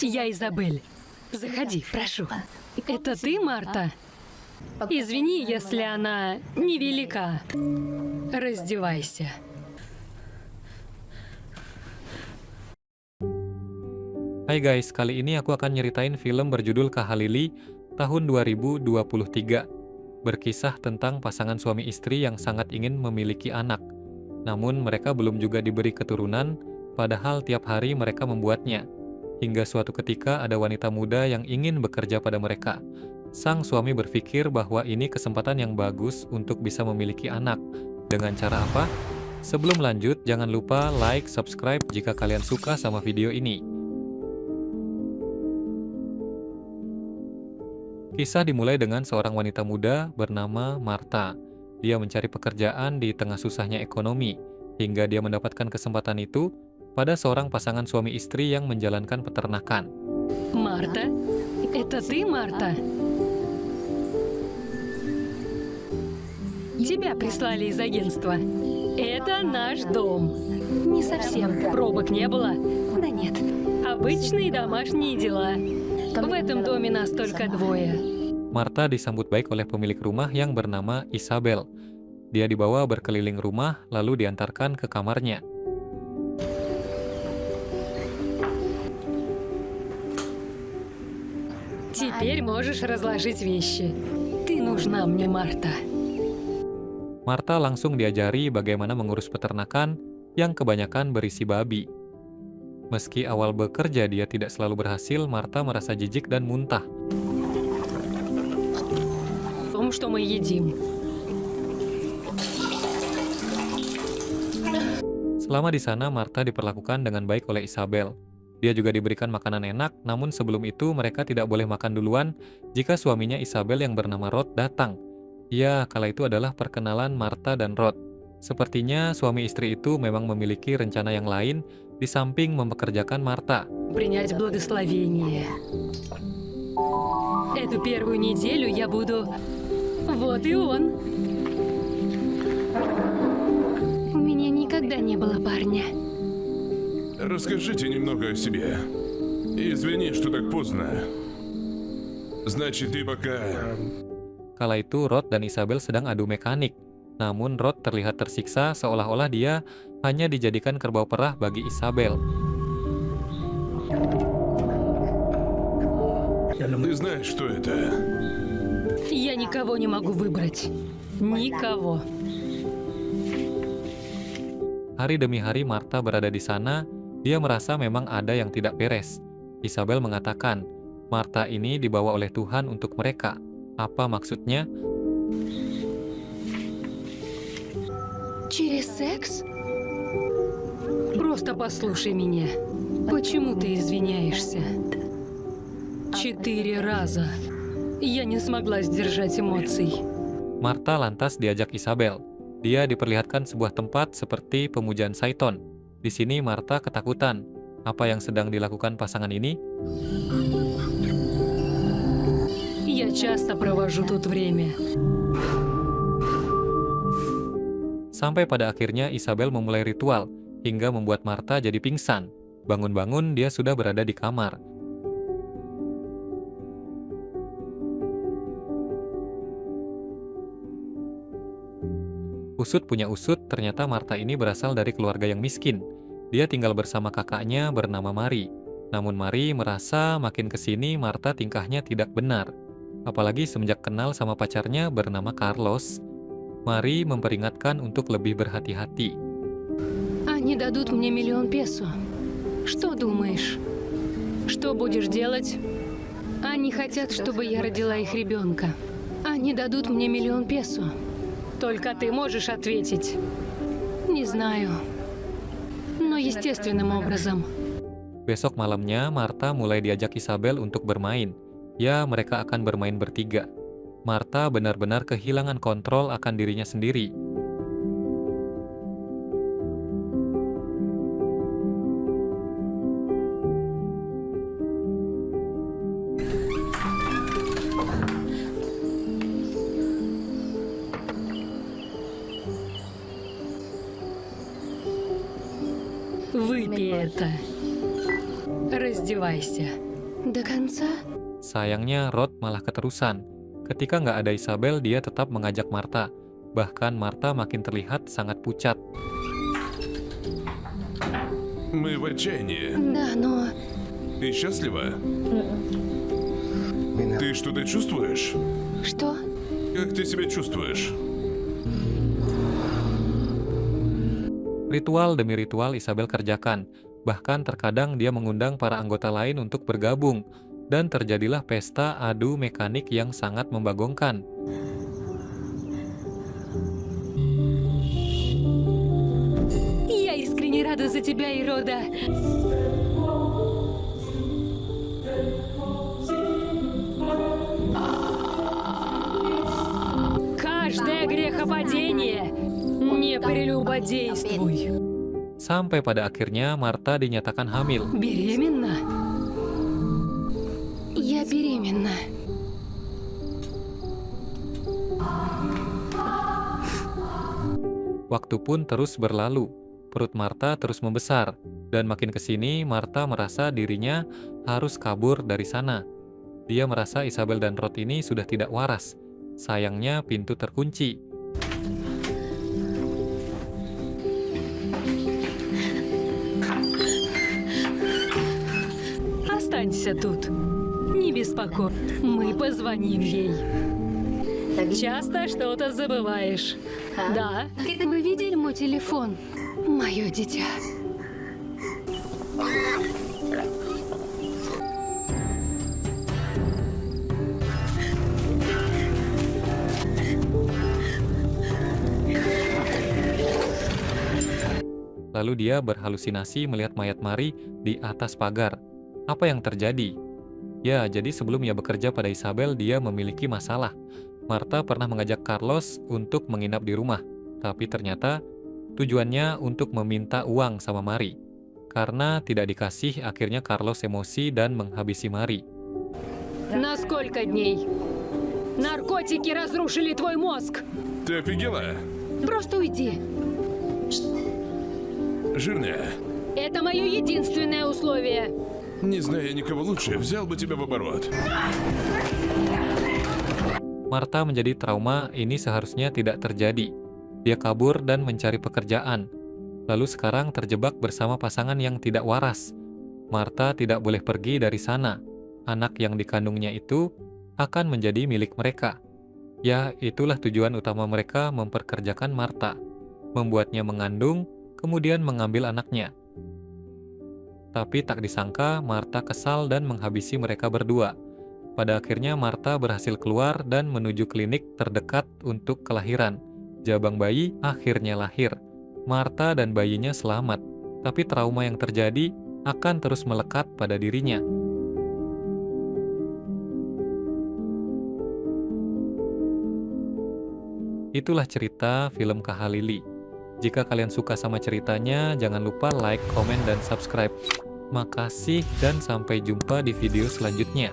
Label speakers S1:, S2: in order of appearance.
S1: Я Изабель. Заходи, прошу. Это ты, Марта? Извини, если она невелика. Раздевайся.
S2: Hai guys, kali ini aku akan nyeritain film berjudul Kahalili tahun 2023. Berkisah tentang pasangan suami istri yang sangat ingin memiliki anak. Namun mereka belum juga diberi keturunan, padahal tiap hari mereka membuatnya. Hingga suatu ketika ada wanita muda yang ingin bekerja pada mereka. Sang suami berpikir bahwa ini kesempatan yang bagus untuk bisa memiliki anak. Dengan cara apa? Sebelum lanjut, jangan lupa like, subscribe jika kalian suka sama video ini. Kisah dimulai dengan seorang wanita muda bernama Marta. Dia mencari pekerjaan di tengah susahnya ekonomi, hingga dia mendapatkan kesempatan itu pada seorang pasangan suami istri yang menjalankan peternakan.
S1: Марта? Это ты, Марта? Тебя прислали из агентства. Это наш дом. Не совсем. Пробок не было? Да нет. Обычные домашние дела. В этом доме нас только двое.
S2: Marta disambut baik oleh pemilik rumah yang bernama Isabel. Dia dibawa berkeliling rumah, lalu diantarkan ke kamarnya.
S1: Теперь можешь разложить вещи. Ты нужна мне, Марта.
S2: Marta langsung diajari bagaimana mengurus peternakan yang kebanyakan berisi babi. Meski awal bekerja dia tidak selalu berhasil, Marta merasa jijik dan muntah.
S1: Том, что мы едим.
S2: Selama di sana, Marta diperlakukan dengan baik oleh Isabel. Dia juga diberikan makanan enak, namun sebelum itu mereka tidak boleh makan duluan jika suaminya Isabel yang bernama Rod datang. Ya, kala itu adalah perkenalan Marta dan Rod. Sepertinya suami istri itu memang memiliki rencana yang lain di samping mempekerjakan Marta.
S1: Принять благословение. Эту первую неделю я буду... Вот и он. У меня никогда не было парня.
S3: Расскажите немного о себе. Извини, что так поздно. Значит, ты пока...
S2: Kala itu Rod dan Isabel sedang adu mekanik. Namun Rod terlihat tersiksa seolah-olah dia hanya dijadikan kerbau perah bagi Isabel.
S3: Ты знаешь, что это?
S1: Я никого не могу выбрать. Никого.
S2: Hari demi hari Marta berada di sana, dia merasa memang ada yang tidak beres. Isabel mengatakan, Marta ini dibawa oleh Tuhan untuk mereka. Apa maksudnya?
S1: Через секс? Просто послушай меня. Почему ты извиняешься? 4 раза. Я не смогла сдержать эмоций.
S2: Marta lantas diajak Isabel. Dia diperlihatkan sebuah tempat seperti pemujaan Saiton. Di sini Marta ketakutan. Apa yang sedang dilakukan pasangan ini?
S1: Я часто провожу тут время.
S2: Sampai pada akhirnya Isabel memulai ritual, hingga membuat Marta jadi pingsan. Bangun-bangun dia sudah berada di kamar. Usut punya usut, ternyata Marta ini berasal dari keluarga yang miskin. Dia tinggal bersama kakaknya bernama Mari. Namun Mari merasa makin kesini Marta tingkahnya tidak benar. Apalagi semenjak kenal sama pacarnya bernama Carlos. Mari memperingatkan untuk lebih berhati-hati.
S1: Они дадут мне 1 000 000 песо. Что думаешь? Что будешь делать? Они хотят, чтобы я родила их ребенка. Они дадут мне 1 000 000 песо. Только ты можешь ответить. Не знаю. Но естественным образом.
S2: Besok malamnya, Marta mulai diajak Isabel untuk bermain. Ya, mereka akan bermain bertiga. Marta benar-benar kehilangan kontrol akan dirinya sendiri.
S1: Выпей это. раздевайся. До конца?
S2: Sayangnya Rod malah keterusan. Ketika nggak ada Isabel, dia tetap mengajak Martha. Bahkan Martha makin terlihat sangat pucat.
S3: Мы в отчаянии.
S1: Да, но...
S3: Ты счастлива? Ты что-то чувствуешь?
S1: Что?
S3: Как ты себя чувствуешь?
S2: Ritual demi ritual Isabel kerjakan. Bahkan terkadang dia mengundang para anggota lain untuk bergabung. Dan terjadilah pesta adu mekanik yang sangat membagongkan.
S1: Я искренне рада за тебя, Ирода. Каждое грехопадение не прелюбодействуй.
S2: Sampai pada akhirnya Martha dinyatakan hamil.
S1: Беременна? Я беременна.
S2: Waktu pun terus berlalu. Perut Martha terus membesar. Dan makin kesini, Martha merasa dirinya harus kabur dari sana. Dia merasa Isabel dan Rod ini sudah tidak waras. Sayangnya pintu terkunci.
S1: Останься тут. Не беспокой. Мы позвоним ей. Часто что-то забываешь. Да? Вы видели мой телефон? Мое дитя.
S2: Lalu dia berhalusinasi melihat mayat Mari di atas pagar. Apa yang terjadi? Ya, jadi sebelum ia bekerja pada Isabel, dia memiliki masalah. Martha pernah mengajak Carlos untuk menginap di rumah, tapi ternyata tujuannya untuk meminta uang sama Mari. Karena tidak dikasih, akhirnya Carlos emosi dan menghabisi Mari.
S1: На сколько дней? Наркотики разрушили твой мозг.
S3: Ты офигела?
S1: Просто уйди.
S3: Жирная.
S1: Это мое единственное условие.
S3: Не зная никого лучше, взял бы тебя в оборот.
S2: Martha menjadi trauma, ini seharusnya tidak terjadi. Dia kabur dan mencari pekerjaan. Lalu sekarang terjebak bersama pasangan yang tidak waras. Martha tidak boleh pergi dari sana. Anak yang dikandungnya itu akan menjadi milik mereka. Ya, itulah tujuan utama mereka memperkerjakan Martha. Membuatnya mengandung, kemudian mengambil anaknya. Tapi tak disangka, Martha kesal dan menghabisi mereka berdua. Pada akhirnya Martha berhasil keluar dan menuju klinik terdekat untuk kelahiran. Jabang bayi akhirnya lahir. Martha dan bayinya selamat, tapi trauma yang terjadi akan terus melekat pada dirinya. Itulah cerita film Kahalili. Jika kalian suka sama ceritanya, jangan lupa like, komen, dan subscribe. Makasih dan sampai jumpa di video selanjutnya.